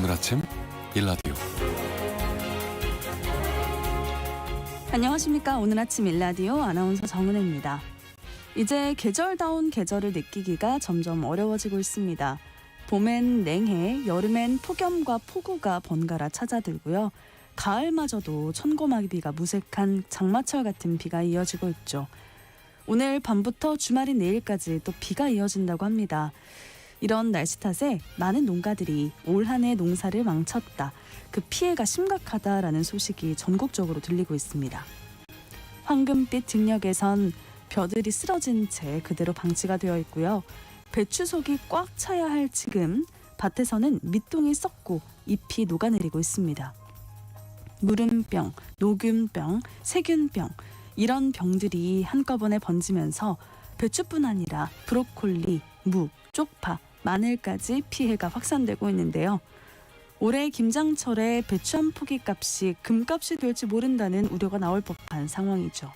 오늘 아침 일라디오. 안녕하십니까. 오늘 아침 일라디오 아나운서 정은혜입니다. 이제 계절다운 계절을 느끼기가 점점 어려워지고 있습니다. 봄엔 냉해, 여름엔 폭염과 폭우가 번갈아 찾아들고요. 가을마저도 천고마비가 무색한 장마철 같은 비가 이어지고 있죠. 오늘 밤부터 주말인 내일까지 또 비가 이어진다고 합니다. 이런 날씨 탓에 많은 농가들이 올 한 해 농사를 망쳤다, 그 피해가 심각하다라는 소식이 전국적으로 들리고 있습니다. 황금빛 징역에선 벼들이 쓰러진 채 그대로 방치가 되어 있고요. 배추속이 꽉 차야 할 지금 밭에서는 밑동이 썩고 잎이 녹아내리고 있습니다. 무름병, 녹균병, 세균병, 이런 병들이 한꺼번에 번지면서 배추뿐 아니라 브로콜리, 무, 쪽파, 마늘까지 피해가 확산되고 있는데요. 올해 김장철에 배추 한 포기 값이 금값이 될지 모른다는 우려가 나올 법한 상황이죠.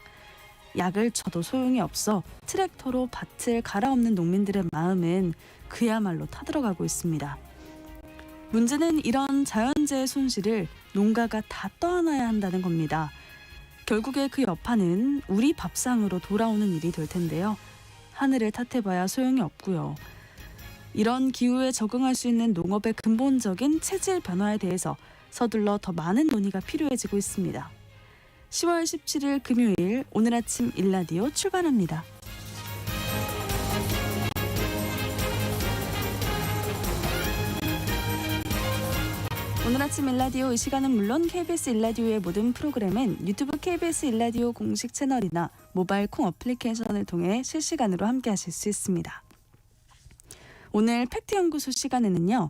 약을 쳐도 소용이 없어 트랙터로 밭을 갈아엎는 농민들의 마음은 그야말로 타들어가고 있습니다. 문제는 이런 자연재해 손실을 농가가 다 떠안아야 한다는 겁니다. 결국에 그 여파는 우리 밥상으로 돌아오는 일이 될 텐데요. 하늘을 탓해봐야 소용이 없고요. 이런 기후에 적응할 수 있는 농업의 근본적인 체질 변화에 대해서 서둘러 더 많은 논의가 필요해지고 있습니다. 10월 17일 금요일 오늘 아침 일라디오 출발합니다. 오늘 아침 일라디오, 이 시간은 물론 KBS 일라디오의 모든 프로그램은 유튜브 KBS 일라디오 공식 채널이나 모바일 콩 어플리케이션을 통해 실시간으로 함께하실 수 있습니다. 오늘 팩트연구소 시간에는요,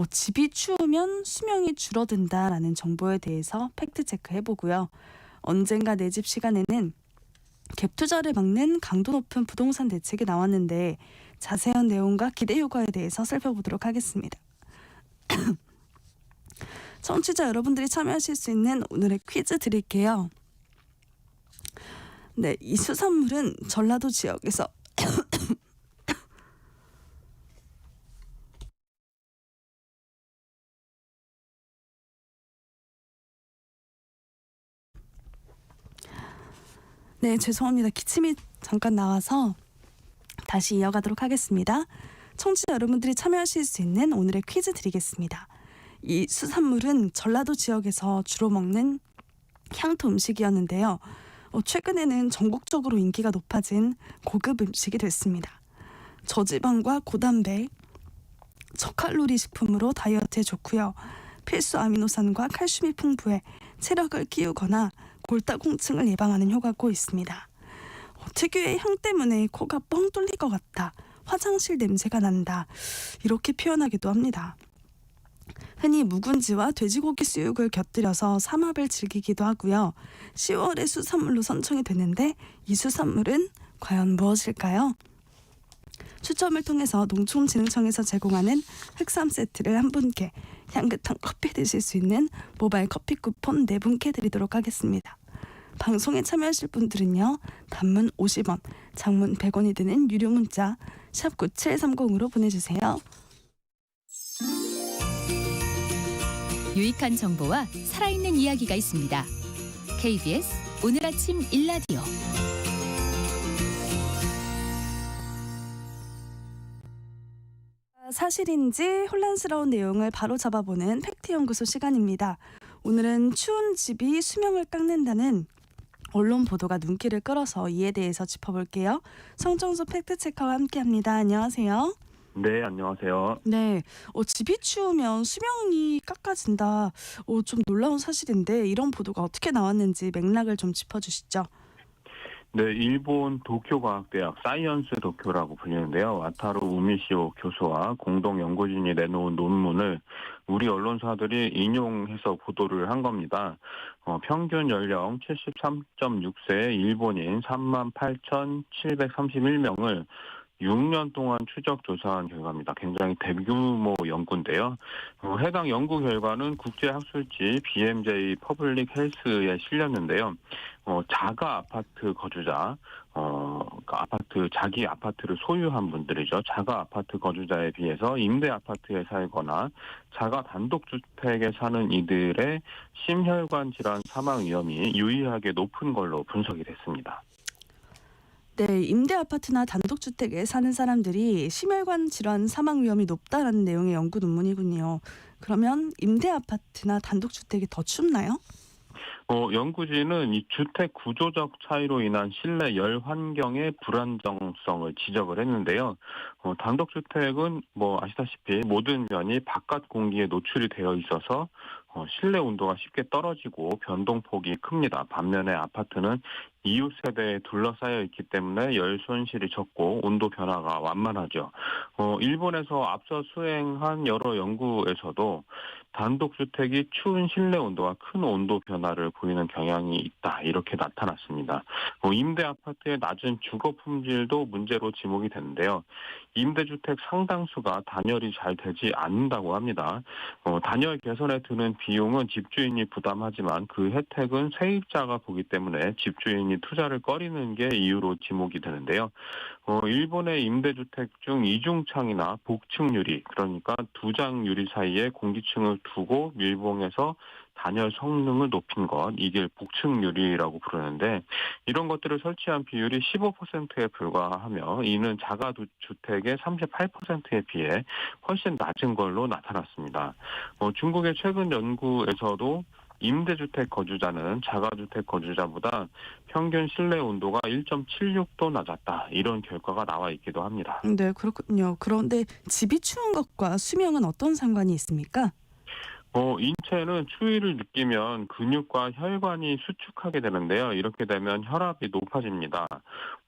집이 추우면 수명이 줄어든다라는 정보에 대해서 팩트체크 해보고요. 언젠가 내 집 시간에는 갭 투자를 막는 강도 높은 부동산 대책이 나왔는데 자세한 내용과 기대 효과에 대해서 살펴보도록 하겠습니다. 청취자 여러분들이 참여하실 수 있는 오늘의 퀴즈 드릴게요. 네, 이 수산물은 전라도 지역에서 네, 죄송합니다. 기침이 잠깐 나와서 다시 이어가도록 하겠습니다. 청취자 여러분들이 참여하실 수 있는 오늘의 퀴즈 드리겠습니다. 이 수산물은 전라도 지역에서 주로 먹는 향토 음식이었는데요. 최근에는 전국적으로 인기가 높아진 고급 음식이 됐습니다. 저지방과 고단백, 저칼로리 식품으로 다이어트에 좋고요. 필수 아미노산과 칼슘이 풍부해 체력을 키우거나 골다공증을 예방하는 효과가 있습니다. 특유의 향 때문에 코가 뻥 뚫릴 것 같다, 화장실 냄새가 난다, 이렇게 표현하기도 합니다. 흔히 묵은지와 돼지고기 수육을 곁들여서 삼합을 즐기기도 하고요. 10월의 수산물로 선정이 되는데 이 수산물은 과연 무엇일까요? 추첨을 통해서 농촌진흥청에서 제공하는 흑삼 세트를 한 분께, 향긋한 커피 드실 수 있는 모바일 커피 쿠폰 4분께 드리도록 하겠습니다. 방송에 참여하실 분들은요, 단문 50원, 장문 100원이 드는 유료 문자 샵 9730으로 보내주세요. 유익한 정보와 살아있는 이야기가 있습니다. KBS 오늘 아침 일라디오. 사실인지 혼란스러운 내용을 바로 잡아보는 팩트연구소 시간입니다. 오늘은 추운 집이 수명을 깎는다는 언론 보도가 눈길을 끌어서 이에 대해서 짚어볼게요. 성정수 팩트체커와 함께합니다. 안녕하세요. 네, 안녕하세요. 네, 집이 추우면 수명이 깎아진다. 좀 놀라운 사실인데 이런 보도가 어떻게 나왔는지 맥락을 좀 짚어주시죠. 네, 일본 도쿄과학대학 사이언스 도쿄라고 불리는데요. 와타루 우미시오 교수와 공동 연구진이 내놓은 논문을 우리 언론사들이 인용해서 보도를 한 겁니다. 평균 연령 73.6세의 일본인 38,731명을 6년 동안 추적 조사한 결과입니다. 굉장히 대규모 연구인데요. 해당 연구 결과는 국제학술지 BMJ 퍼블릭 헬스에 실렸는데요. 자가 아파트 거주자, 자기 아파트를 소유한 분들이죠. 자가 아파트 거주자에 비해서 임대 아파트에 살거나 자가 단독주택에 사는 이들의 심혈관 질환 사망 위험이 유의하게 높은 걸로 분석이 됐습니다. 네, 임대 아파트나 단독주택에 사는 사람들이 심혈관 질환 사망 위험이 높다라는 내용의 연구 논문이군요. 그러면 임대 아파트나 단독주택이 더 춥나요? 연구진은 이 주택 구조적 차이로 인한 실내 열 환경의 불안정성을 지적을 했는데요. 단독주택은 아시다시피 모든 면이 바깥 공기에 노출이 되어 있어서 실내 온도가 쉽게 떨어지고 변동폭이 큽니다. 반면에 아파트는 이웃 세대에 둘러싸여 있기 때문에 열 손실이 적고 온도 변화가 완만하죠. 일본에서 앞서 수행한 여러 연구에서도 단독주택이 추운 실내 온도와 큰 온도 변화를 보이는 경향이 있다. 이렇게 나타났습니다. 임대 아파트의 낮은 주거 품질도 문제로 지목이 되는데요. 임대주택 상당수가 단열이 잘 되지 않는다고 합니다. 단열 개선에 드는 비용은 집주인이 부담하지만 그 혜택은 세입자가 보기 때문에 집주인이 투자를 꺼리는 게 이유로 지목이 되는데요. 일본의 임대주택 중 이중창이나 복층 유리, 그러니까 두 장 유리 사이에 공기층을 두고 밀봉해서 단열 성능을 높인 것, 이게 복층 유리라고 부르는데 이런 것들을 설치한 비율이 15%에 불과하며 이는 자가 주택의 38%에 비해 훨씬 낮은 걸로 나타났습니다. 중국의 최근 연구에서도 임대주택 거주자는 자가주택 거주자보다 평균 실내 온도가 1.76도 낮았다. 이런 결과가 나와 있기도 합니다. 네, 그렇군요. 그런데 집이 추운 것과 수명은 어떤 상관이 있습니까? 인체는 추위를 느끼면 근육과 혈관이 수축하게 되는데요. 이렇게 되면 혈압이 높아집니다.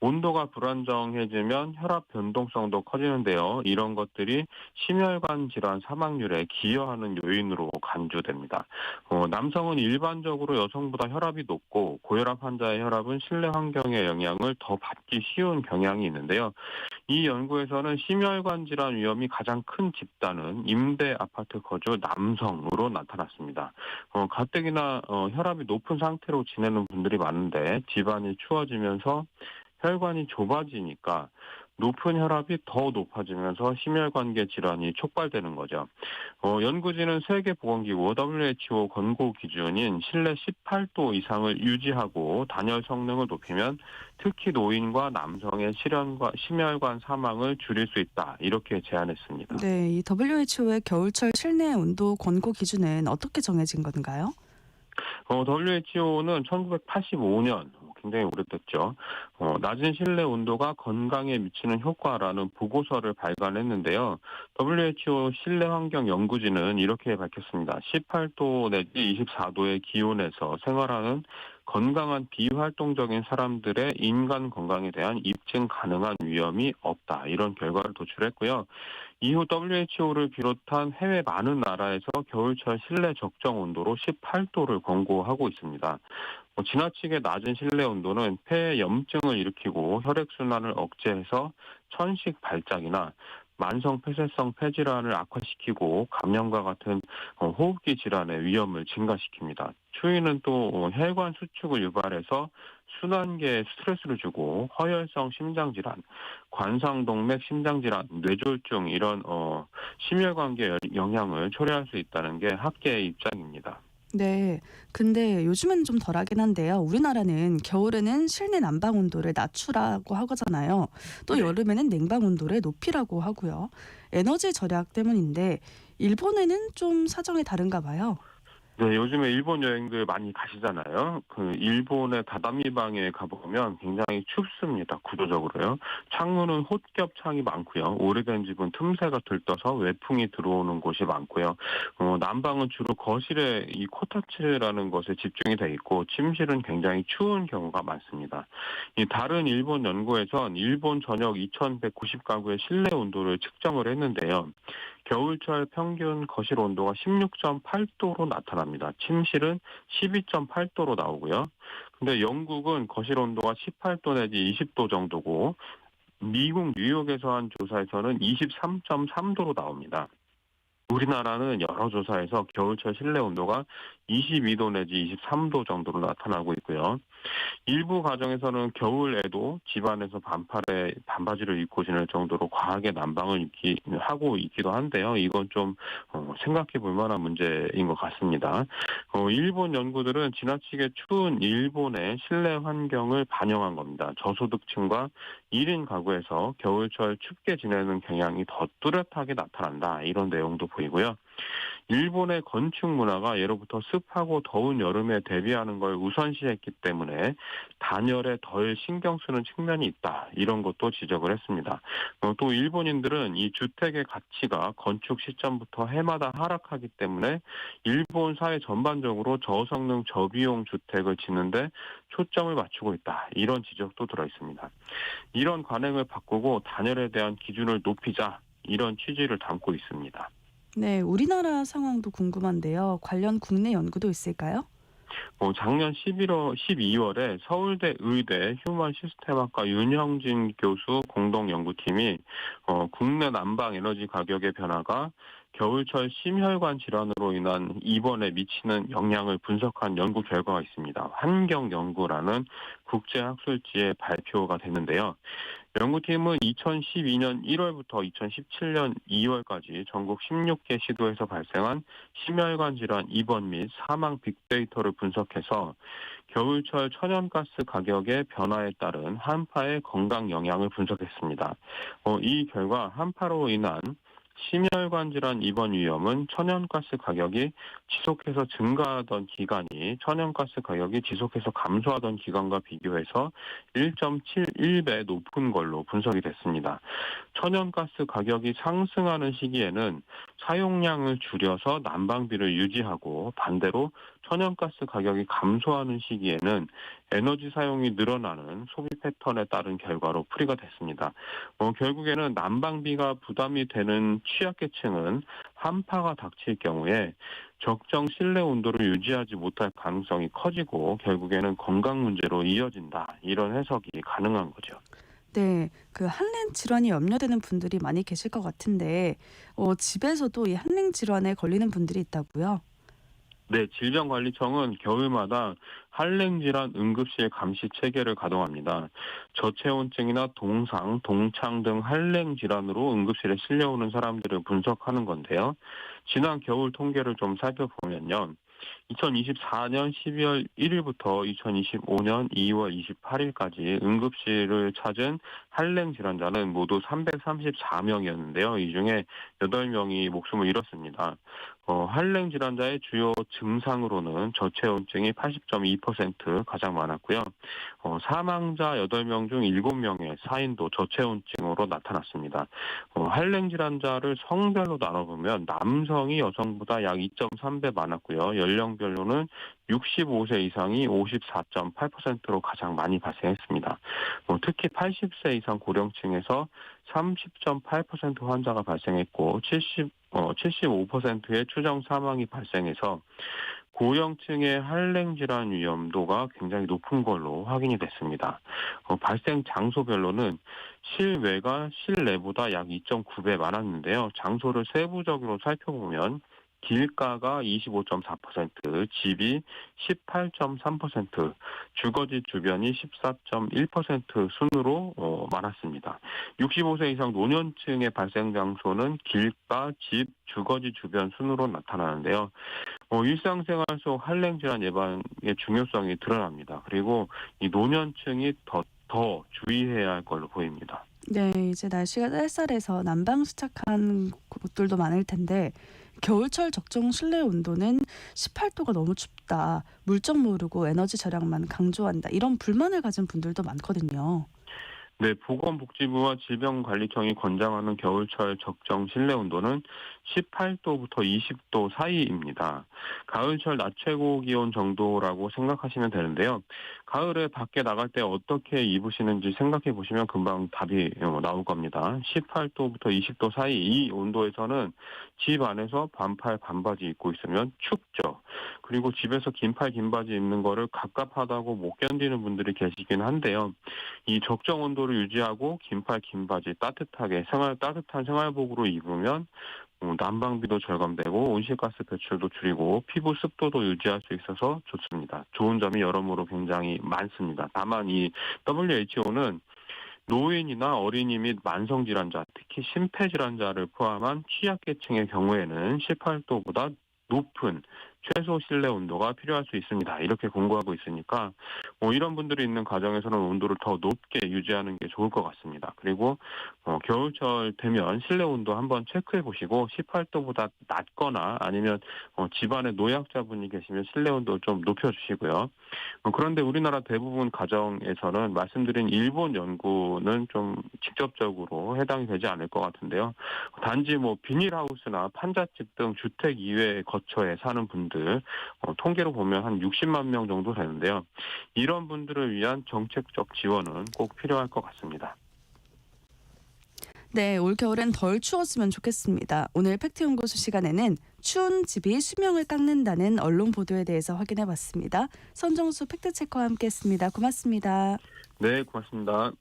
온도가 불안정해지면 혈압 변동성도 커지는데요. 이런 것들이 심혈관 질환 사망률에 기여하는 요인으로 간주됩니다. 남성은 일반적으로 여성보다 혈압이 높고 고혈압 환자의 혈압은 실내 환경의 영향을 더 받기 쉬운 경향이 있는데요. 이 연구에서는 심혈관 질환 위험이 가장 큰 집단은 임대 아파트 거주 남성으로 나타났습니다. 가뜩이나 혈압이 높은 상태로 지내는 분들이 많은데 집안이 추워지면서 혈관이 좁아지니까 높은 혈압이 더 높아지면서 심혈관계 질환이 촉발되는 거죠. 연구진은 세계보건기구 WHO 권고 기준인 실내 18도 이상을 유지하고 단열 성능을 높이면 특히 노인과 남성의 심혈관 사망을 줄일 수 있다. 이렇게 제안했습니다. 네, 이 WHO의 겨울철 실내 온도 권고 기준은 어떻게 정해진 건가요? WHO는 1985년, 굉장히 오래됐죠. 낮은 실내 온도가 건강에 미치는 효과라는 보고서를 발간했는데요. WHO 실내 환경 연구진은 이렇게 밝혔습니다. 18도 내지 24도의 기온에서 생활하는 건강한 비활동적인 사람들의 인간 건강에 대한 입증 가능한 위험이 없다. 이런 결과를 도출했고요. 이후 WHO를 비롯한 해외 많은 나라에서 겨울철 실내 적정 온도로 18도를 권고하고 있습니다. 지나치게 낮은 실내 온도는 폐에 염증을 일으키고 혈액순환을 억제해서 천식 발작이나 만성 폐쇄성 폐질환을 악화시키고 감염과 같은 호흡기 질환의 위험을 증가시킵니다. 추위는 또 혈관 수축을 유발해서 순환계에 스트레스를 주고 허혈성 심장질환, 관상동맥 심장질환, 뇌졸중 이런 심혈관계 영향을 초래할 수 있다는 게 학계의 입장입니다. 네, 근데 요즘은 좀 덜하긴 한데요. 우리나라는 겨울에는 실내 난방 온도를 낮추라고 하잖아요. 또 네. 여름에는 냉방 온도를 높이라고 하고요. 에너지 절약 때문인데 일본에는 좀 사정이 다른가 봐요. 네, 요즘에 일본 여행들 많이 가시잖아요. 그 일본의 다다미방에 가보면 굉장히 춥습니다. 구조적으로요. 창문은 홑겹 창이 많고요. 오래된 집은 틈새가 들떠서 외풍이 들어오는 곳이 많고요. 난방은 주로 거실에 이 코타츠라는 것에 집중이 돼 있고 침실은 굉장히 추운 경우가 많습니다. 이 다른 일본 연구에선 일본 전역 2,190가구의 실내 온도를 측정을 했는데요. 겨울철 평균 거실 온도가 16.8도로 나타납니다. 침실은 12.8도로 나오고요. 근데 영국은 거실 온도가 18도 내지 20도 정도고 미국 뉴욕에서 한 조사에서는 23.3도로 나옵니다. 우리나라는 여러 조사에서 겨울철 실내 온도가 22도 내지 23도 정도로 나타나고 있고요. 일부 가정에서는 겨울에도 집안에서 반바지를 입고 지낼 정도로 과하게 난방을 하고 있기도 한데요. 이건 좀 생각해 볼 만한 문제인 것 같습니다. 일본 연구들은 지나치게 추운 일본의 실내 환경을 반영한 겁니다. 저소득층과 1인 가구에서 겨울철 춥게 지내는 경향이 더 뚜렷하게 나타난다. 이런 내용도 보이고요. 일본의 건축 문화가 예로부터 습하고 더운 여름에 대비하는 걸 우선시했기 때문에 단열에 덜 신경 쓰는 측면이 있다. 이런 것도 지적을 했습니다. 또 일본인들은 이 주택의 가치가 건축 시점부터 해마다 하락하기 때문에 일본 사회 전반적으로 저성능 저비용 주택을 짓는데 초점을 맞추고 있다. 이런 지적도 들어 있습니다. 이런 관행을 바꾸고 단열에 대한 기준을 높이자. 이런 취지를 담고 있습니다. 네, 우리나라 상황도 궁금한데요. 관련 국내 연구도 있을까요? 작년 12월에 서울대 의대 휴먼 시스템학과 윤형진 교수 공동 연구팀이 국내 난방 에너지 가격의 변화가 겨울철 심혈관 질환으로 인한 입원에 미치는 영향을 분석한 연구 결과가 있습니다. 환경연구라는 국제학술지에 발표가 됐는데요. 연구팀은 2012년 1월부터 2017년 2월까지 전국 16개 시도에서 발생한 심혈관 질환 입원 및 사망 빅데이터를 분석해서 겨울철 천연가스 가격의 변화에 따른 한파의 건강 영향을 분석했습니다. 이 결과 한파로 인한 심혈관 질환 입원 위험은 천연가스 가격이 지속해서 증가하던 기간이 천연가스 가격이 지속해서 감소하던 기간과 비교해서 1.71배 높은 걸로 분석이 됐습니다. 천연가스 가격이 상승하는 시기에는 사용량을 줄여서 난방비를 유지하고 반대로 천연가스 가격이 감소하는 시기에는 에너지 사용이 늘어나는 소비 패턴에 따른 결과로 풀이가 됐습니다. 결국에는 난방비가 부담이 되는 취약계층은 한파가 닥칠 경우에 적정 실내 온도를 유지하지 못할 가능성이 커지고 결국에는 건강 문제로 이어진다. 이런 해석이 가능한 거죠. 네, 그 한랭 질환이 염려되는 분들이 많이 계실 것 같은데 집에서도 이 한랭 질환에 걸리는 분들이 있다고요? 네, 질병관리청은 겨울마다 한랭질환 응급실 감시 체계를 가동합니다. 저체온증이나 동상, 동창 등 한랭질환으로 응급실에 실려오는 사람들을 분석하는 건데요. 지난 겨울 통계를 좀 살펴보면요. 2024년 12월 1일부터 2025년 2월 28일까지 응급실을 찾은 한랭 질환자는 모두 334명이었는데요. 이 중에 8명이 목숨을 잃었습니다. 한랭 질환자의 주요 증상으로는 저체온증이 80.2% 가장 많았고요. 사망자 8명 중 7명의 사인도 저체온증으로 나타났습니다. 한랭 질환자를 성별로 나눠보면 남성이 여성보다 약 2.3배 많았고요. 연령별로는 65세 이상이 54.8%로 가장 많이 발생했습니다. 특히 80세 이상 고령층에서 30.8% 환자가 발생했고 75%의 추정 사망이 발생해서 고령층의 한랭 질환 위험도가 굉장히 높은 걸로 확인이 됐습니다. 발생 장소별로는 실외가 실내보다 약 2.9배 많았는데요. 장소를 세부적으로 살펴보면 길가가 25.4%, 집이 18.3%, 주거지 주변이 14.1% 순으로 많았습니다. 65세 이상 노년층의 발생 장소는 길가, 집, 주거지 주변 순으로 나타나는데요. 일상생활 속 한랭 질환 예방의 중요성이 드러납니다. 그리고 이 노년층이 더 주의해야 할 걸로 보입니다. 네, 이제 날씨가 쌀쌀해서 난방 수착한 곳들도 많을 텐데 겨울철 적정 실내 온도는 18도가 너무 춥다. 물정 모르고 에너지 절약만 강조한다. 이런 불만을 가진 분들도 많거든요. 네, 보건복지부와 질병관리청이 권장하는 겨울철 적정 실내 온도는 18도부터 20도 사이입니다. 가을철 낮 최고 기온 정도라고 생각하시면 되는데요. 가을에 밖에 나갈 때 어떻게 입으시는지 생각해 보시면 금방 답이 나올 겁니다. 18도부터 20도 사이 이 온도에서는 집 안에서 반팔 반바지 입고 있으면 춥죠. 그리고 집에서 긴팔 긴바지 입는 거를 갑갑하다고 못 견디는 분들이 계시긴 한데요. 이 적정 온도를 온도를 유지하고 긴팔, 긴바지 따뜻한 생활복으로 입으면 난방비도 절감되고 온실가스 배출도 줄이고 피부 습도도 유지할 수 있어서 좋습니다. 좋은 점이 여러모로 굉장히 많습니다. 다만 이 WHO는 노인이나 어린이 및 만성질환자, 특히 심폐질환자를 포함한 취약계층의 경우에는 18도보다 높은 최소 실내 온도가 필요할 수 있습니다. 이렇게 공고하고 있으니까 이런 분들이 있는 가정에서는 온도를 더 높게 유지하는 게 좋을 것 같습니다. 그리고 겨울철 되면 실내 온도 한번 체크해 보시고 18도보다 낮거나 아니면 집안에 노약자분이 계시면 실내 온도 좀 높여주시고요. 그런데 우리나라 대부분 가정에서는 말씀드린 일본 연구는 좀 직접적으로 해당이 되지 않을 것 같은데요. 단지 비닐하우스나 판잣집 등 주택 이외의 거처에 사는 분들 통계로 보면 한 60만 명 정도 되는데요. 이런 분들을 위한 정책적 지원은 꼭 필요할 것 같습니다. 네, 올 겨울엔 덜 추웠으면 좋겠습니다. 오늘 팩트연구소 시간에는 추운 집이 수명을 깎는다는 언론 보도에 대해서 확인해봤습니다. 선정수 팩트체커와 함께했습니다. 고맙습니다. 네, 고맙습니다.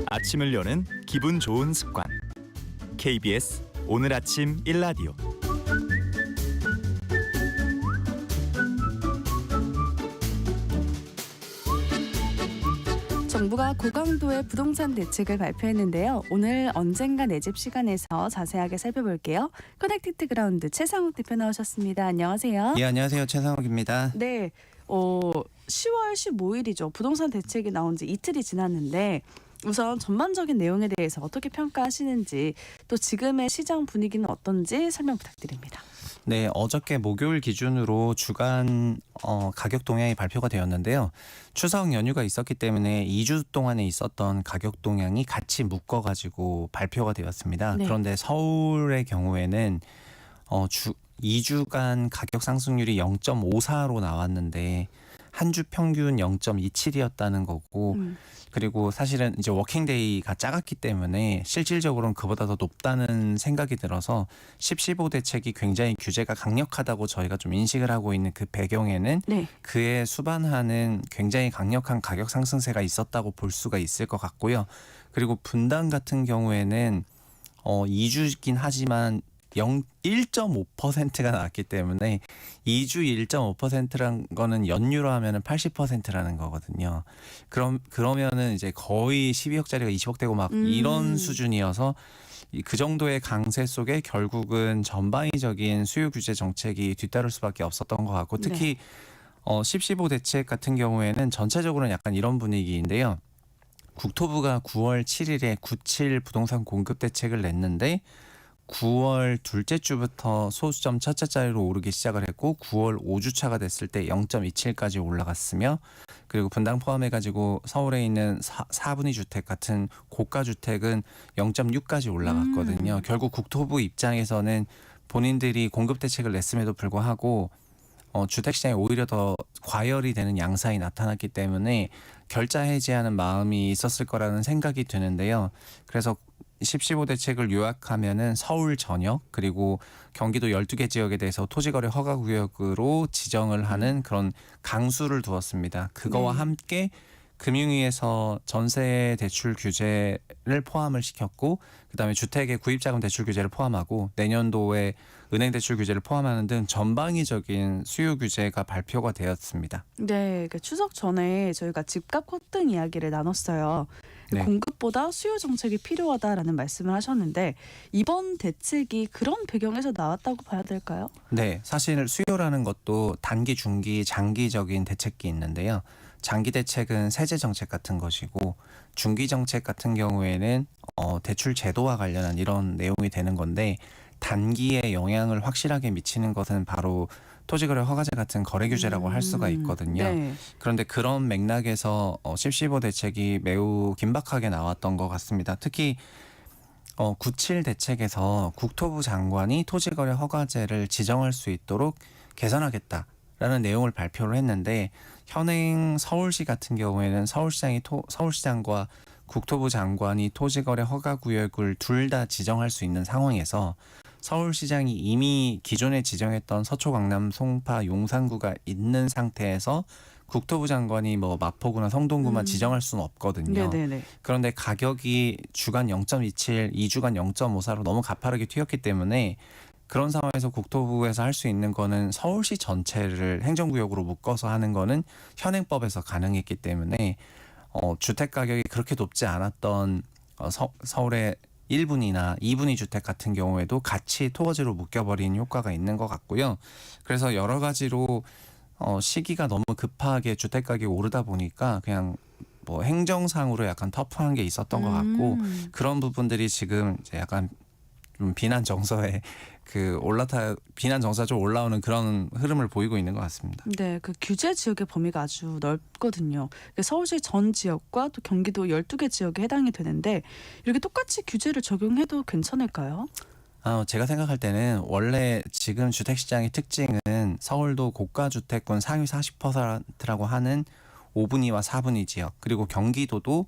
아침을 여는 기분 좋은 습관. KBS 오늘 아침 1라디오. 정부가 고강도의 부동산 대책을 발표했는데요. 오늘 언젠가 내 집 시간에서 자세하게 살펴볼게요. 커넥티드 그라운드 최상욱 대표 나오셨습니다. 안녕하세요. 예, 안녕하세요. 최상욱입니다. 네, 10월 15일이죠. 부동산 대책이 나온 지 이틀이 지났는데 우선 전반적인 내용에 대해서 어떻게 평가하시는지 또 지금의 시장 분위기는 어떤지 설명 부탁드립니다. 네, 어저께 목요일 기준으로 주간 가격 동향이 발표가 되었는데요. 추석 연휴가 있었기 때문에 2주 동안에 있었던 가격 동향이 같이 묶어가지고 발표가 되었습니다. 네. 그런데 서울의 경우에는 2주간 가격 상승률이 0.54로 나왔는데 한 주 평균 0.27이었다는 거고 그리고 사실은 이제 워킹데이가 작았기 때문에 실질적으로는 그보다 더 높다는 생각이 들어서 10.15 대책이 굉장히 규제가 강력하다고 저희가 좀 인식을 하고 있는 그 배경에는 네. 그에 수반하는 굉장히 강력한 가격 상승세가 있었다고 볼 수가 있을 것 같고요. 그리고 분당 같은 경우에는 2주긴 하지만 1.5%가 나왔기 때문에 2주 1.5%란 거는 연유로 하면은 80%라는 거거든요. 그러면은 이제 거의 12억짜리가 20억 되고 막 이런 수준이어서 그 정도의 강세 속에 결국은 전방위적인 수요 규제 정책이 뒤따를 수밖에 없었던 것 같고 특히 10.15 대책 같은 경우에는 전체적으로는 약간 이런 분위기인데요. 국토부가 9월 7일에 9.7 부동산 공급 대책을 냈는데 9월 둘째 주부터 소수점 첫째 자리로 오르기 시작을 했고 9월 5주차가 됐을 때 0.27까지 올라갔으며 그리고 분당 포함해가지고 서울에 있는 4분위 주택 같은 고가 주택은 0.6까지 올라갔거든요. 결국 국토부 입장에서는 본인들이 공급 대책을 냈음에도 불구하고 주택시장이 오히려 더 과열이 되는 양상이 나타났기 때문에 결자 해지하는 마음이 있었을 거라는 생각이 드는데요. 그래서 10.15 대책을 요약하면은 서울 전역 그리고 경기도 12개 지역에 대해서 토지거래 허가구역으로 지정을 하는 그런 강수를 두었습니다. 그거와 함께 금융위에서 전세 대출 규제를 포함을 시켰고 그다음에 주택의 구입자금 대출 규제를 포함하고 내년도에 은행 대출 규제를 포함하는 등 전방위적인 수요 규제가 발표가 되었습니다. 네, 추석 전에 저희가 집값 급등 이야기를 나눴어요. 네. 공급보다 수요 정책이 필요하다라는 말씀을 하셨는데 이번 대책이 그런 배경에서 나왔다고 봐야 될까요? 네, 사실 수요라는 것도 단기, 중기, 장기적인 대책이 있는데요. 장기 대책은 세제 정책 같은 것이고 중기 정책 같은 경우에는 대출 제도와 관련한 이런 내용이 되는 건데 단기에 영향을 확실하게 미치는 것은 바로 토지거래 허가제 같은 거래 규제라고 할 수가 있거든요. 네. 그런데 그런 맥락에서 10.15 대책이 매우 긴박하게 나왔던 것 같습니다. 특히 9.7 대책에서 국토부 장관이 토지거래 허가제를 지정할 수 있도록 개선하겠다라는 내용을 발표를 했는데 현행 서울시 같은 경우에는 서울시장과 국토부 장관이 토지거래 허가구역을 둘 다 지정할 수 있는 상황에서 서울시장이 이미 기존에 지정했던 서초, 강남, 송파, 용산구가 있는 상태에서 국토부 장관이 뭐 마포구나 성동구만 지정할 수는 없거든요. 네네네. 그런데 가격이 주간 0.27, 2주간 0.54로 너무 가파르게 튀었기 때문에 그런 상황에서 국토부에서 할 수 있는 거는 서울시 전체를 행정구역으로 묶어서 하는 거는 현행법에서 가능했기 때문에 주택 가격이 그렇게 높지 않았던 서울의 1분위나 2분위 주택 같은 경우에도 같이 토거지로 묶여버린 효과가 있는 것 같고요. 그래서 여러 가지로 시기가 너무 급하게 주택 가격이 오르다 보니까 그냥 뭐 행정상으로 약간 터프한 게 있었던 것 같고 그런 부분들이 지금 이제 약간 좀 비난 정서에 비난 정서가 좀 올라오는 그런 흐름을 보이고 있는 것 같습니다. 네, 그 규제 지역의 범위가 아주 넓거든요. 서울시 전 지역과 또 경기도 12개 지역에 해당이 되는데 이렇게 똑같이 규제를 적용해도 괜찮을까요? 제가 생각할 때는 원래 지금 주택시장의 특징은 서울도 고가주택군 상위 40%라고 하는 5분위와 4분위 지역, 그리고 경기도도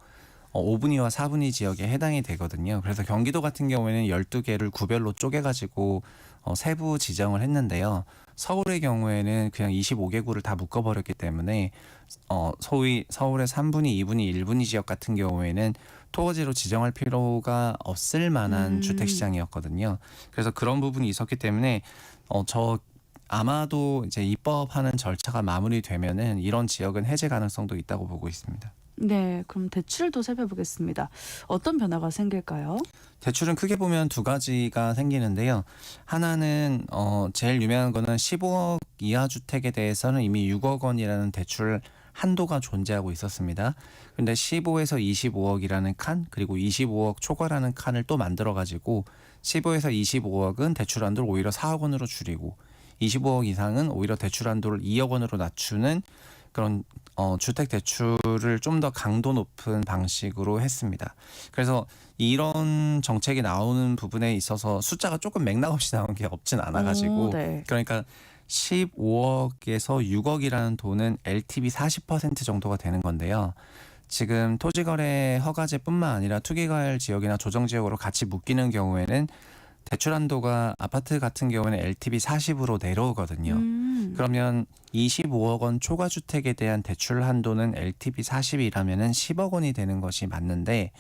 5분위와 4분위 지역에 해당이 되거든요. 그래서 경기도 같은 경우에는 12개를 구별로 쪼개가지고 세부 지정을 했는데요. 서울의 경우에는 그냥 25개 구를 다 묶어버렸기 때문에 소위 서울의 3분위, 2분위, 1분위 지역 같은 경우에는 토거지로 지정할 필요가 없을 만한 주택시장이었거든요. 그래서 그런 부분이 있었기 때문에 아마도 이제 입법하는 절차가 마무리되면은 이런 지역은 해제 가능성도 있다고 보고 있습니다. 네, 그럼 대출도 살펴보겠습니다. 어떤 변화가 생길까요? 대출은 크게 보면 두 가지가 생기는데요. 하나는 제일 유명한 거는 15억 이하 주택에 대해서는 이미 6억 원이라는 대출 한도가 존재하고 있었습니다. 근데 15에서 25억이라는 칸, 그리고 25억 초과라는 칸을 또 만들어 가지고 15에서 25억은 대출 한도를 오히려 4억 원으로 줄이고 25억 이상은 오히려 대출 한도를 2억 원으로 낮추는 그런 주택 대출을 좀 더 강도 높은 방식으로 했습니다. 그래서 이런 정책이 나오는 부분에 있어서 숫자가 조금 맥락 없이 나온 게 없진 않아가지고 네. 그러니까 15억에서 6억이라는 돈은 LTV 40% 정도가 되는 건데요. 지금 토지거래 허가제뿐만 아니라 투기과열 지역이나 조정지역으로 같이 묶이는 경우에는 대출 한도가 아파트 같은 경우에는 LTV 40으로 내려오거든요. 그러면 25억 원 초과 주택에 대한 대출 한도는 LTV 40이라면은 10억 원이 되는 것이 맞는데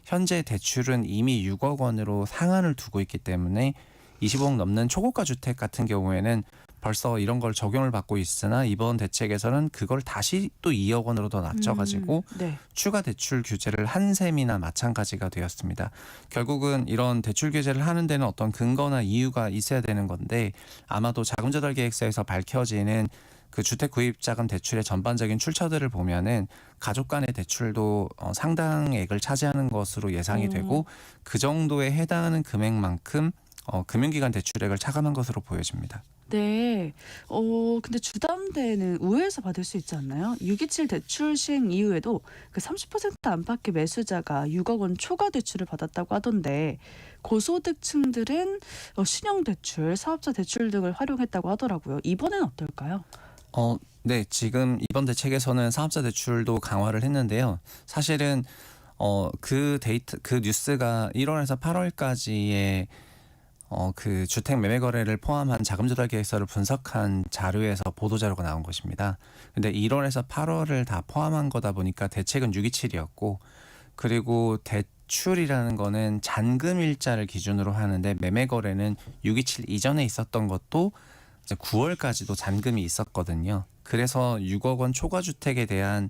현재 대출은 이미 6억 원으로 상한을 두고 있기 때문에 20억 넘는 초고가 주택 같은 경우에는 벌써 이런 걸 적용을 받고 있으나 이번 대책에서는 그걸 다시 또 2억 원으로 더 낮춰가지고 네. 추가 대출 규제를 한 셈이나 마찬가지가 되었습니다. 결국은 이런 대출 규제를 하는 데는 어떤 근거나 이유가 있어야 되는 건데 아마도 자금조달계획서에서 밝혀지는 그 주택 구입 자금 대출의 전반적인 출처들을 보면은 가족 간의 대출도 상당액을 차지하는 것으로 예상이 되고 그 정도에 해당하는 금액만큼 금융기관 대출액을 차감한 것으로 보여집니다. 네. 근데 주담대는 우회해서 받을 수 있지 않나요? 627 대출 시행 이후에도 그 30% 안팎의 매수자가 6억 원 초과 대출을 받았다고 하던데 고소득층들은 신용 대출, 사업자 대출 등을 활용했다고 하더라고요. 이번엔 어떨까요? 네, 지금 이번 대책에서는 사업자 대출도 강화를 했는데요. 사실은 그 뉴스가 1월에서 8월까지의 그 주택 매매 거래를 포함한 자금 조달 계획서를 분석한 자료에서 보도 자료가 나온 것입니다. 근데 1월에서 8월을 다 포함한 거다 보니까 대책은 627이었고 그리고 대출이라는 거는 잔금 일자를 기준으로 하는데 매매 거래는 627 이전에 있었던 것도 이제 9월까지도 잔금이 있었거든요. 그래서 6억 원 초과 주택에 대한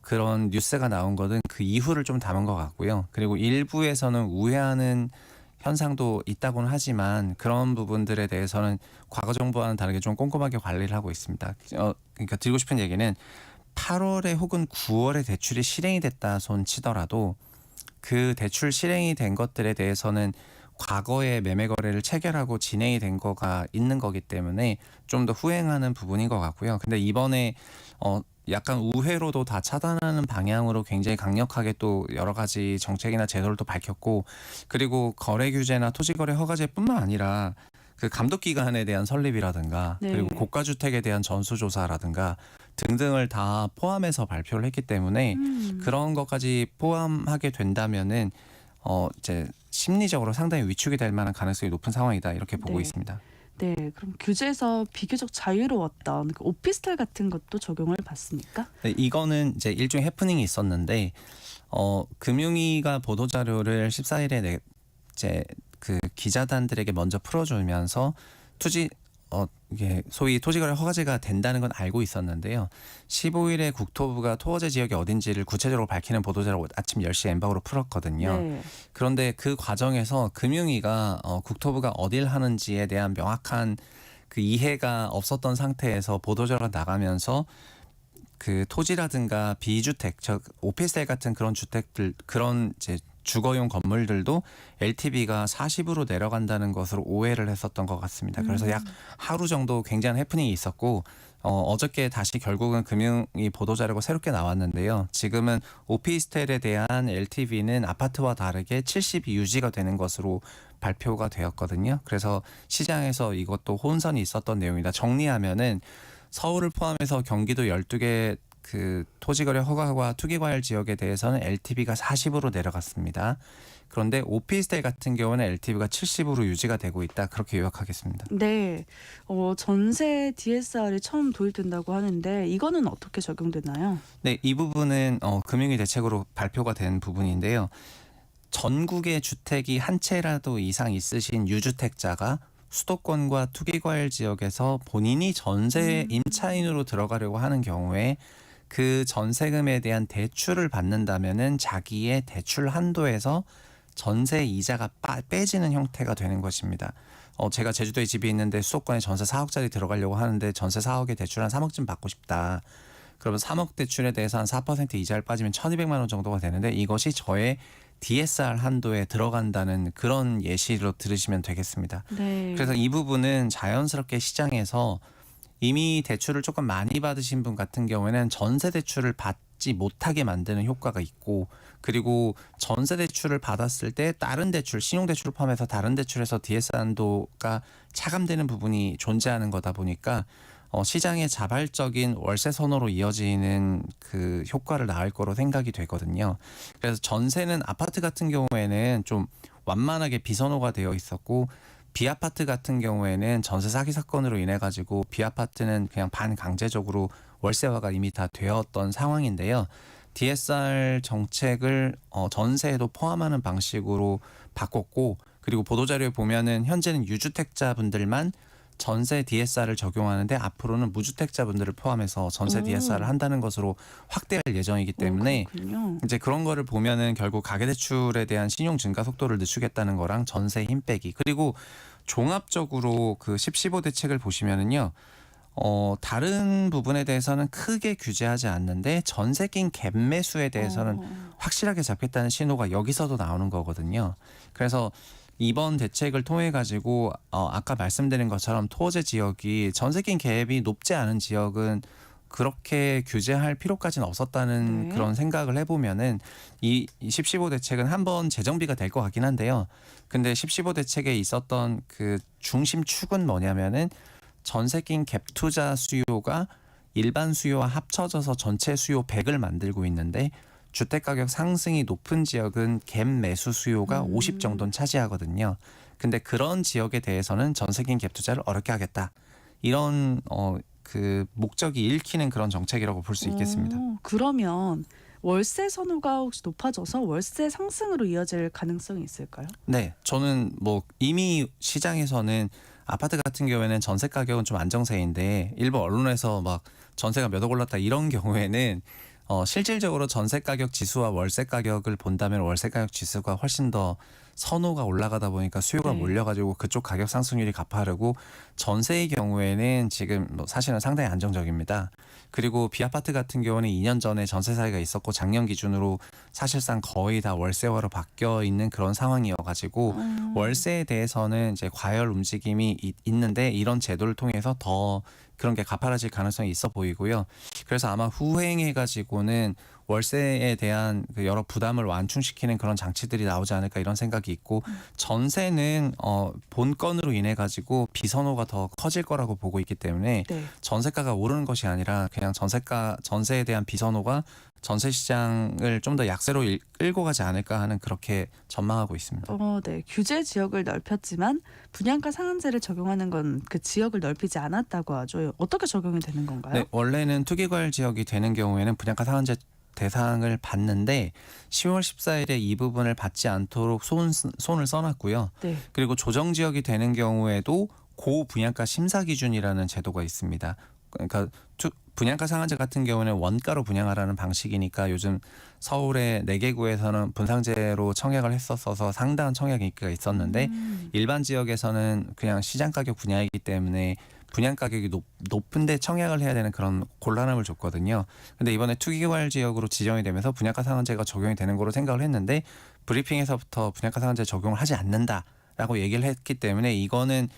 그런 뉴스가 나온 것은 그 이후를 좀 담은 것 같고요. 그리고 일부에서는 우회하는 현상도 있다고는 하지만 그런 부분들에 대해서는 과거 정부와는 다르게 좀 꼼꼼하게 관리를 하고 있습니다. 그러니까 드리고 싶은 얘기는 8월에 혹은 9월에 대출이 실행이 됐다 손 치더라도 그 대출 실행이 된 것들에 대해서는 과거에 매매 거래를 체결하고 진행이 된 거가 있는 거기 때문에 좀 더 후행하는 부분인 것 같고요. 근데 이번에 약간 우회로도 다 차단하는 방향으로 굉장히 강력하게 또 여러 가지 정책이나 제도를 또 밝혔고 그리고 거래 규제나 토지거래 허가제뿐만 아니라 그 감독기관에 대한 설립이라든가 네. 그리고 고가주택에 대한 전수조사라든가 등등을 다 포함해서 발표를 했기 때문에 그런 것까지 포함하게 된다면은 이제 심리적으로 상당히 위축이 될 만한 가능성이 높은 상황이다 이렇게 보고 네. 있습니다. 네, 그럼 규제에서 비교적 자유로웠던 그 오피스텔 같은 것도 적용을 받습니까? 네, 이거는 이제 일종의 해프닝이 있었는데 금융위가 보도 자료를 14일에 이제 그 기자단들에게 먼저 풀어주면서 이게 소위 토지거래 허가제가 된다는 건 알고 있었는데요. 15일에 국토부가 토어제 지역이 어딘지를 구체적으로 밝히는 보도자료 아침 10시 엠박으로 풀었거든요. 네. 그런데 그 과정에서 금융위가 국토부가 어딜 하는지에 대한 명확한 그 이해가 없었던 상태에서 보도자료가 나가면서 그 토지라든가 비주택, 즉 오피스텔 같은 그런 주택들, 그런 이제 주거용 건물들도 LTV가 40으로 내려간다는 것으로 오해를 했었던 것 같습니다. 그래서 약 하루 정도 굉장한 해프닝이 있었고 어저께 다시 결국은 금융위 보도자료가 새롭게 나왔는데요. 지금은 오피스텔에 대한 LTV는 아파트와 다르게 70이 유지가 되는 것으로 발표가 되었거든요. 그래서 시장에서 이것도 혼선이 있었던 내용이다. 정리하면은 서울을 포함해서 경기도 12개 그 토지거래 허가와 투기과열 지역에 대해서는 LTV가 40으로 내려갔습니다. 그런데 오피스텔 같은 경우는 LTV가 70으로 유지가 되고 있다. 그렇게 요약하겠습니다. 네, 전세 DSR이 처음 도입된다고 하는데 이거는 어떻게 적용되나요? 네, 이 부분은 금융위 대책으로 발표가 된 부분인데요. 전국에 주택이 한 채라도 이상 있으신 유주택자가 수도권과 투기과열 지역에서 본인이 전세 임차인으로 들어가려고 하는 경우에 그 전세금에 대한 대출을 받는다면은 자기의 대출 한도에서 전세 이자가 빼지는 형태가 되는 것입니다. 제가 제주도에 집이 있는데 수도권에 전세 4억짜리 들어가려고 하는데 전세 4억에 대출 한 3억쯤 받고 싶다. 그러면 3억 대출에 대해서 한 4% 이자를 빠지면 1,200만 원 정도가 되는데 이것이 저의 DSR 한도에 들어간다는 그런 예시로 들으시면 되겠습니다. 네. 그래서 이 부분은 자연스럽게 시장에서 이미 대출을 조금 많이 받으신 분 같은 경우에는 전세 대출을 받지 못하게 만드는 효과가 있고, 그리고 전세 대출을 받았을 때 다른 대출, 신용대출을 포함해서 다른 대출에서 DSR 한도가 차감되는 부분이 존재하는 거다 보니까 시장의 자발적인 월세 선호로 이어지는 그 효과를 낳을 거로 생각이 되거든요. 그래서 전세는 아파트 같은 경우에는 좀 완만하게 비선호가 되어 있었고, 비아파트 같은 경우에는 전세 사기 사건으로 인해 가지고 비아파트는 그냥 반강제적으로 월세화가 이미 다 되었던 상황인데요. DSR 정책을 전세에도 포함하는 방식으로 바꿨고, 그리고 보도자료에 보면은 현재는 유주택자분들만 전세 DSR을 적용하는데 앞으로는 무주택자분들을 포함해서 전세 DSR을 한다는 것으로 확대할 예정이기 때문에 그렇군요. 이제 그런 거를 보면은 결국 가계대출에 대한 신용 증가 속도를 늦추겠다는 거랑 전세 힘 빼기, 그리고 종합적으로 그 10.15 대책을 보시면은요. 다른 부분에 대해서는 크게 규제하지 않는데 전세 낀 갭 매수에 대해서는 확실하게 잡겠다는 신호가 여기서도 나오는 거거든요. 그래서 이번 대책을 통해 가지고 아까 말씀드린 것처럼 토어제 지역이 전세 낀 갭이 높지 않은 지역은 그렇게 규제할 필요까지는 없었다는 네. 그런 생각을 해보면은 이 10.15 대책은 한번 재정비가 될 것 같긴 한데요. 근데 10.15 대책에 있었던 그 중심 축은 뭐냐면은 전세 낀 갭 투자 수요가 일반 수요와 합쳐져서 전체 수요 100을 만들고 있는데 주택가격 상승이 높은 지역은 갭 매수 수요가 50 정도는 차지하거든요. 근데 그런 지역에 대해서는 전세 낀 갭 투자를 어렵게 하겠다. 이런 그 목적이 읽히는 그런 정책이라고 볼 수 있겠습니다. 그러면 월세 선호가 혹시 높아져서 월세 상승으로 이어질 가능성이 있을까요? 네, 저는 뭐 이미 시장에서는 아파트 같은 경우에는 전세 가격은 좀 안정세인데 일부 언론에서 막 전세가 몇 억 올랐다 이런 경우에는 실질적으로 전세 가격 지수와 월세 가격을 본다면 월세 가격 지수가 훨씬 더 선호가 올라가다 보니까 수요가 네. 몰려가지고 그쪽 가격 상승률이 가파르고, 전세의 경우에는 지금 뭐 사실은 상당히 안정적입니다. 그리고 비아파트 같은 경우는 2년 전에 전세 사기가 있었고 작년 기준으로 사실상 거의 다 월세화로 바뀌어 있는 그런 상황이어가지고 월세에 대해서는 이제 과열 움직임이 있는데 이런 제도를 통해서 더 그런 게 가파라질 가능성이 있어 보이고요. 그래서 아마 후행해가지고는 월세에 대한 그 여러 부담을 완충시키는 그런 장치들이 나오지 않을까 이런 생각이 있고, 전세는 본건으로 인해 가지고 비선호가 더 커질 거라고 보고 있기 때문에 네. 전세가가 오르는 것이 아니라 그냥 전세에 대한 비선호가 전세 시장을 좀 더 약세로 끌고 가지 않을까 하는 그렇게 전망하고 있습니다. 네. 규제 지역을 넓혔지만 분양가 상한제를 적용하는 건 그 지역을 넓히지 않았다고 하죠. 어떻게 적용이 되는 건가요? 네, 원래는 투기과열 지역이 되는 경우에는 분양가 상한제 대상을 받는데 10월 14일에 이 부분을 받지 않도록 손을 써놨고요. 네. 그리고 조정 지역이 되는 경우에도 고분양가 심사 기준이라는 제도가 있습니다. 그러니까 분양가 상한제 같은 경우는 원가로 분양하라는 방식이니까 요즘 서울의 4개 구에서는 분상제로 청약을 했었어서 상당한 청약 인기가 있었는데 일반 지역에서는 그냥 시장 가격 분양이기 때문에 분양 가격이 높은데 청약을 해야 되는 그런 곤란함을 줬거든요. 근데 이번에 투기과열 지역으로 지정이 되면서 분양가 상한제가 적용이 되는 거로 생각을 했는데 브리핑에서부터 분양가 상한제 적용을 하지 않는다라고 얘기를 했기 때문에 이거는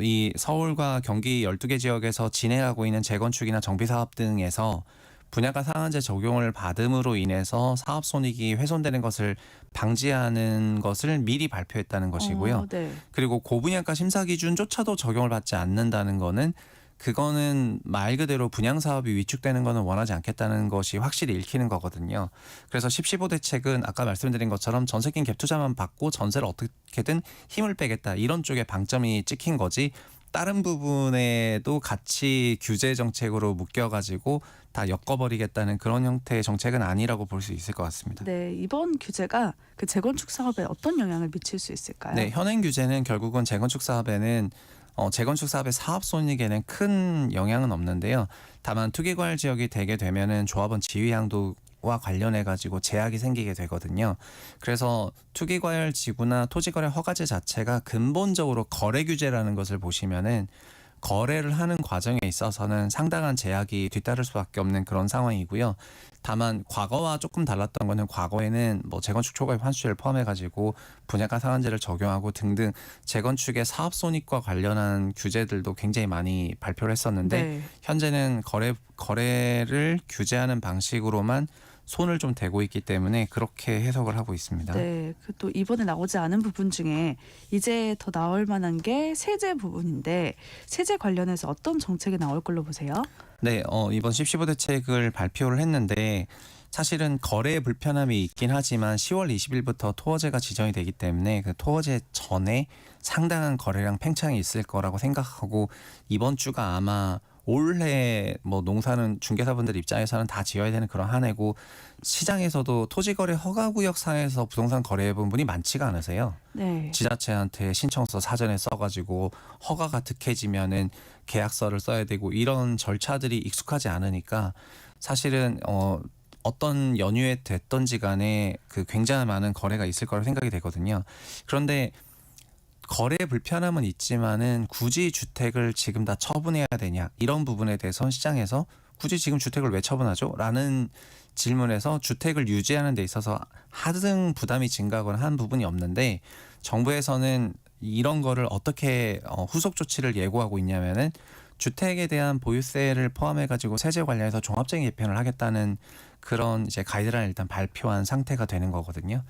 이 서울과 경기 12개 지역에서 진행하고 있는 재건축이나 정비 사업 등에서 분양가 상한제 적용을 받음으로 인해서 사업 손익이 훼손되는 것을 방지하는 것을 미리 발표했다는 것이고요. 네. 그리고 고분양가 심사 기준조차도 적용을 받지 않는다는 거는 그거는 말 그대로 분양 사업이 위축되는 거는 원하지 않겠다는 것이 확실히 읽히는 거거든요. 그래서 10.15 대책은 아까 말씀드린 것처럼 전세금 갭 투자만 받고 전세를 어떻게든 힘을 빼겠다 이런 쪽에 방점이 찍힌 거지 다른 부분에도 같이 규제 정책으로 묶여가지고 다 엮어버리겠다는 그런 형태의 정책은 아니라고 볼 수 있을 것 같습니다. 네, 이번 규제가 그 재건축 사업에 어떤 영향을 미칠 수 있을까요? 네, 현행 규제는 결국은 재건축 사업에는 재건축 사업의 사업 손익에는 큰 영향은 없는데요. 다만 투기과열 지역이 되게 되면은 조합원 지위 양도와 관련해 가지고 제약이 생기게 되거든요. 그래서 투기과열 지구나 토지거래 허가제 자체가 근본적으로 거래 규제라는 것을 보시면은 거래를 하는 과정에 있어서는 상당한 제약이 뒤따를 수밖에 없는 그런 상황이고요. 다만 과거와 조금 달랐던 거는 과거에는 뭐 재건축 초과입 환수를 포함해 가지고 분양가 상한제를 적용하고 등등 재건축의 사업 손익과 관련한 규제들도 굉장히 많이 발표를 했었는데 네. 현재는 거래를 규제하는 방식으로만 손을 좀 대고 있기 때문에 그렇게 해석을 하고 있습니다. 네, 그 또 이번에 나오지 않은 부분 중에 이제 더 나올 만한 게 세제 부분인데 세제 관련해서 어떤 정책이 나올 걸로 보세요? 네, 이번 10.15 대책을 발표를 했는데 사실은 거래에 불편함이 있긴 하지만 10월 20일부터 토어제가 지정이 되기 때문에 그 토어제 전에 상당한 거래량 팽창이 있을 거라고 생각하고 이번 주가 아마 올해 뭐 농사는 중개사분들 입장에서는 다 지어야 되는 그런 한 해고 시장에서도 토지거래 허가구역상에서 부동산 거래해본 분이 많지가 않으세요. 네. 지자체한테 신청서 사전에 써가지고 허가가 득해지면은 계약서를 써야 되고 이런 절차들이 익숙하지 않으니까 사실은 어떤 연유에 됐던지 간에 그 굉장히 많은 거래가 있을 거라고 생각이 되거든요. 그런데 거래 불편함은 있지만은 굳이 주택을 지금 다 처분해야 되냐 이런 부분에 대해서 시장에서 굳이 지금 주택을 왜 처분하죠? 라는 질문에서 주택을 유지하는 데 있어서 하등 부담이 증가하거나 한 부분이 없는데 정부에서는 이런 거를 어떻게 후속 조치를 예고하고 있냐면은 주택에 대한 보유세를 포함해 가지고 세제 관련해서 종합적인 개편을 하겠다는 그런 이제 가이드라인을 일단 발표한 상태가 되는 거거든요.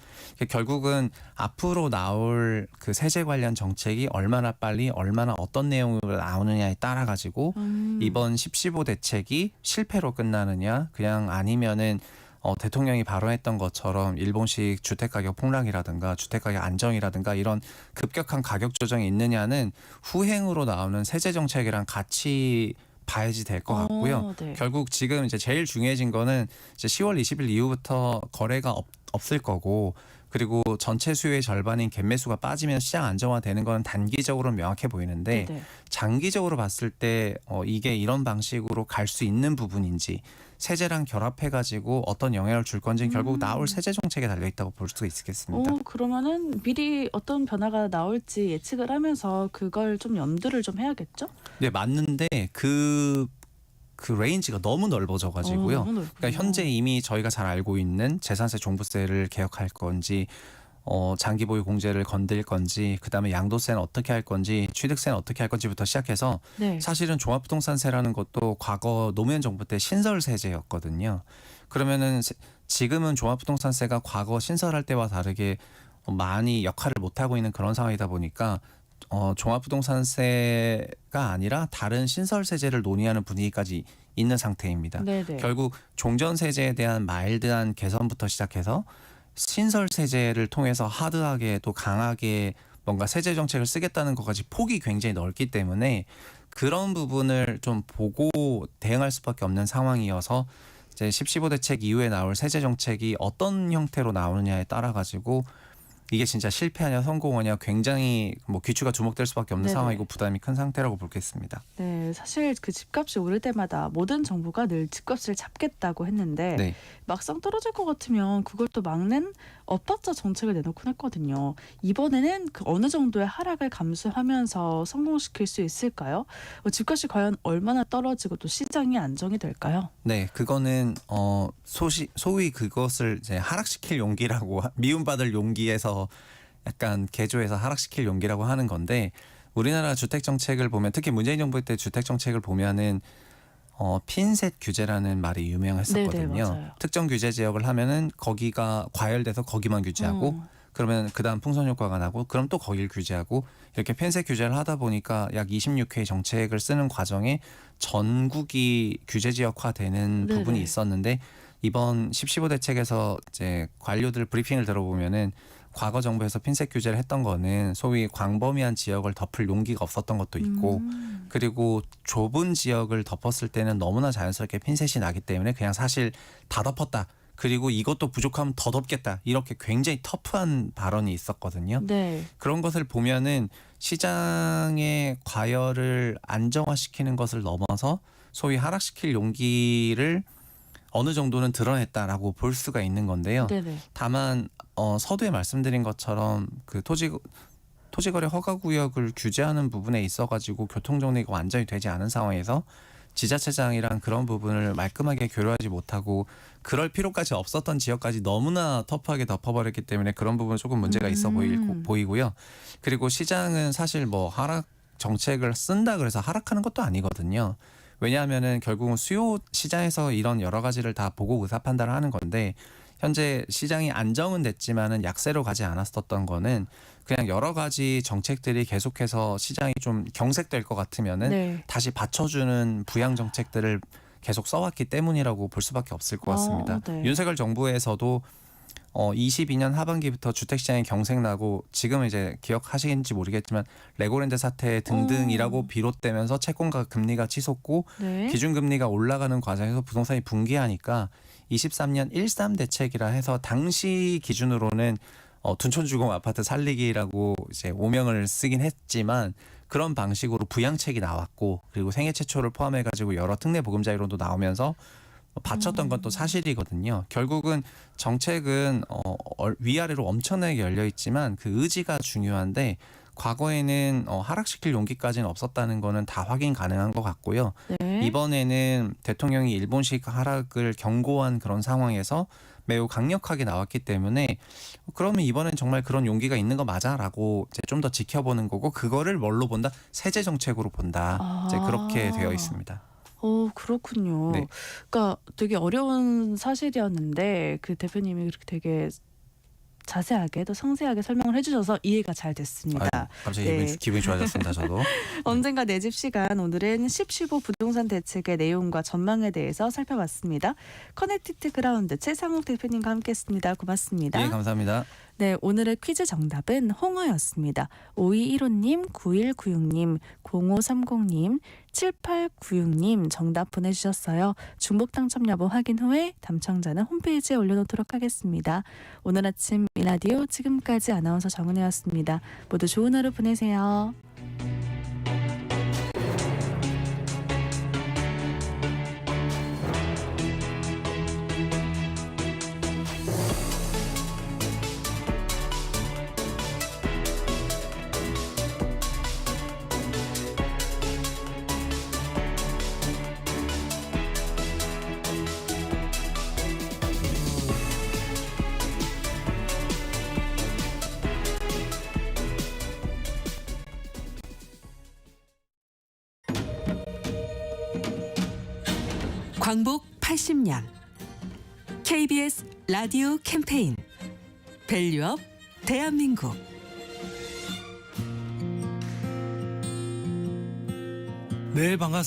결국은 앞으로 나올 그 세제 관련 정책이 얼마나 빨리 얼마나 어떤 내용으로 나오느냐에 따라 가지고 이번 10.15 대책이 실패로 끝나느냐 그냥 아니면은 대통령이 발언했던 것처럼 일본식 주택가격 폭락이라든가 주택가격 안정이라든가 이런 급격한 가격 조정이 있느냐는 후행으로 나오는 세제 정책이랑 같이 봐야지 될 것 같고요. 네. 결국 지금 이제 제일 중요해진 거는 이제 10월 20일 이후부터 거래가 없을 거고 그리고 전체 수요의 절반인 갭매수가 빠지면 시장 안정화되는 건 단기적으로 명확해 보이는데 네. 장기적으로 봤을 때 이게 이런 방식으로 갈 수 있는 부분인지 세제랑 결합해가지고 어떤 영향을 줄 건지는 결국 나올 세제 정책에 달려있다고 볼 수가 있겠습니다. 그러면은 미리 어떤 변화가 나올지 예측을 하면서 그걸 좀 염두를 좀 해야겠죠? 네, 맞는데 그 레인지가 너무 넓어져가지고요. 너무 넓군요. 그러니까 현재 이미 저희가 잘 알고 있는 재산세 종부세를 개혁할 건지 장기 보유 공제를 건들 건지 그다음에 양도세는 어떻게 할 건지 취득세는 어떻게 할 건지부터 시작해서 네. 사실은 종합부동산세라는 것도 과거 노무현 정부 때 신설 세제였거든요. 그러면은 지금은 종합부동산세가 과거 신설할 때와 다르게 많이 역할을 못 하고 있는 그런 상황이다 보니까 종합부동산세가 아니라 다른 신설 세제를 논의하는 분위기까지 있는 상태입니다. 네네. 결국 종전 세제에 대한 마일드한 개선부터 시작해서 신설 세제를 통해서 하드하게 또 강하게 뭔가 세제 정책을 쓰겠다는 것까지 폭이 굉장히 넓기 때문에 그런 부분을 좀 보고 대응할 수밖에 없는 상황이어서 이제 10.15 대책 이후에 나올 세제 정책이 어떤 형태로 나오느냐에 따라 가지고 이게 진짜 실패하냐 성공하냐 굉장히 뭐 귀추가 주목될 수밖에 없는 네네. 상황이고 부담이 큰 상태라고 보겠습니다. 네, 사실 그 집값이 오를 때마다 모든 정부가 늘 집값을 잡겠다고 했는데 네. 막상 떨어질 것 같으면 그걸 또 막는 엇박자 정책을 내놓곤 했거든요. 이번에는 그 어느 정도의 하락을 감수하면서 성공시킬 수 있을까요? 집값이 과연 얼마나 떨어지고 또 시장이 안정이 될까요? 네, 그거는 소위 그것을 이제 하락시킬 용기라고 미움받을 용기에서 약간 개조해서 하락시킬 용기라고 하는 건데 우리나라 주택 정책을 보면 특히 문재인 정부 때 주택 정책을 보면은 핀셋 규제라는 말이 유명했었거든요. 네네, 맞아요. 특정 규제 지역을 하면은 거기가 과열돼서 거기만 규제하고 그러면 그다음 풍선 효과가 나고 그럼 또 거길 규제하고 이렇게 핀셋 규제를 하다 보니까 약 26회의 정책을 쓰는 과정에 전국이 규제 지역화되는 네네. 부분이 있었는데 이번 10.15 대책에서 이제 관료들 브리핑을 들어보면은 과거 정부에서 핀셋 규제를 했던 거는 소위 광범위한 지역을 덮을 용기가 없었던 것도 있고 그리고 좁은 지역을 덮었을 때는 너무나 자연스럽게 핀셋이 나기 때문에 그냥 사실 다 덮었다. 그리고 이것도 부족하면 더 덮겠다. 이렇게 굉장히 터프한 발언이 있었거든요. 네. 그런 것을 보면은 시장의 과열을 안정화시키는 것을 넘어서 소위 하락시킬 용기를 어느 정도는 드러냈다라고 볼 수가 있는 건데요. 네네. 다만 서두에 말씀드린 것처럼 그 토지거래 허가구역을 규제하는 부분에 있어가지고 교통정리가 완전히 되지 않은 상황에서 지자체장이랑 그런 부분을 말끔하게 교류하지 못하고 그럴 필요까지 없었던 지역까지 너무나 터프하게 덮어버렸기 때문에 그런 부분은 조금 문제가 있어 보이고요. 그리고 시장은 사실 뭐 하락 정책을 쓴다 그래서 하락하는 것도 아니거든요. 왜냐하면은 결국은 수요 시장에서 이런 여러 가지를 다 보고 의사 판단을 하는 건데 현재 시장이 안정은 됐지만은 약세로 가지 않았었던 거는 그냥 여러 가지 정책들이 계속해서 시장이 좀 경색될 것 같으면은 네. 다시 받쳐주는 부양 정책들을 계속 써왔기 때문이라고 볼 수밖에 없을 것 같습니다. 네. 윤석열 정부에서도 22년 하반기부터 주택시장이 경색나고 지금 이제 기억하시는지 모르겠지만 레고랜드 사태 등등이라고 비롯되면서 채권가 금리가 치솟고 네. 기준금리가 올라가는 과정에서 부동산이 붕괴하니까 23년 13 대책이라 해서 당시 기준으로는 둔촌주공 아파트 살리기라고 이제 오명을 쓰긴 했지만 그런 방식으로 부양책이 나왔고 그리고 생애 최초를 포함해가지고 여러 특례 보금자리론도 나오면서 받쳤던 건 또 사실이거든요. 결국은 정책은 위아래로 엄청나게 열려 있지만 그 의지가 중요한데 과거에는 하락시킬 용기까지는 없었다는 거는 다 확인 가능한 것 같고요. 네. 이번에는 대통령이 일본식 하락을 경고한 그런 상황에서 매우 강력하게 나왔기 때문에 그러면 이번엔 정말 그런 용기가 있는 거 맞아라고 이제 좀 더 지켜보는 거고 그거를 뭘로 본다? 세제 정책으로 본다. 이제 그렇게 되어 있습니다. 그렇군요. 네. 그러니까 되게 어려운 사실이었는데 그 대표님이 그렇게 되게 자세하게 또 상세하게 설명을 해주셔서 이해가 잘 됐습니다. 아유, 갑자기 네. 기분이 좋아졌습니다. 저도. 언젠가 내 집 시간 오늘은 10.15 부동산 대책의 내용과 전망에 대해서 살펴봤습니다. 커넥티드 그라운드 최상욱 대표님과 함께했습니다. 고맙습니다. 예, 감사합니다. 네, 오늘의 퀴즈 정답은 홍어였습니다. 5215님, 9196님, 0530님, 7896님 정답 보내주셨어요. 중복 당첨 여부 확인 후에 당첨자는 홈페이지에 올려놓도록 하겠습니다. 오늘 아침 일라디오 지금까지 아나운서 정은혜였습니다. 모두 좋은 하루 보내세요. 광복 80년 KBS 라디오 캠페인 밸류업 대한민국 네, 반갑습니다.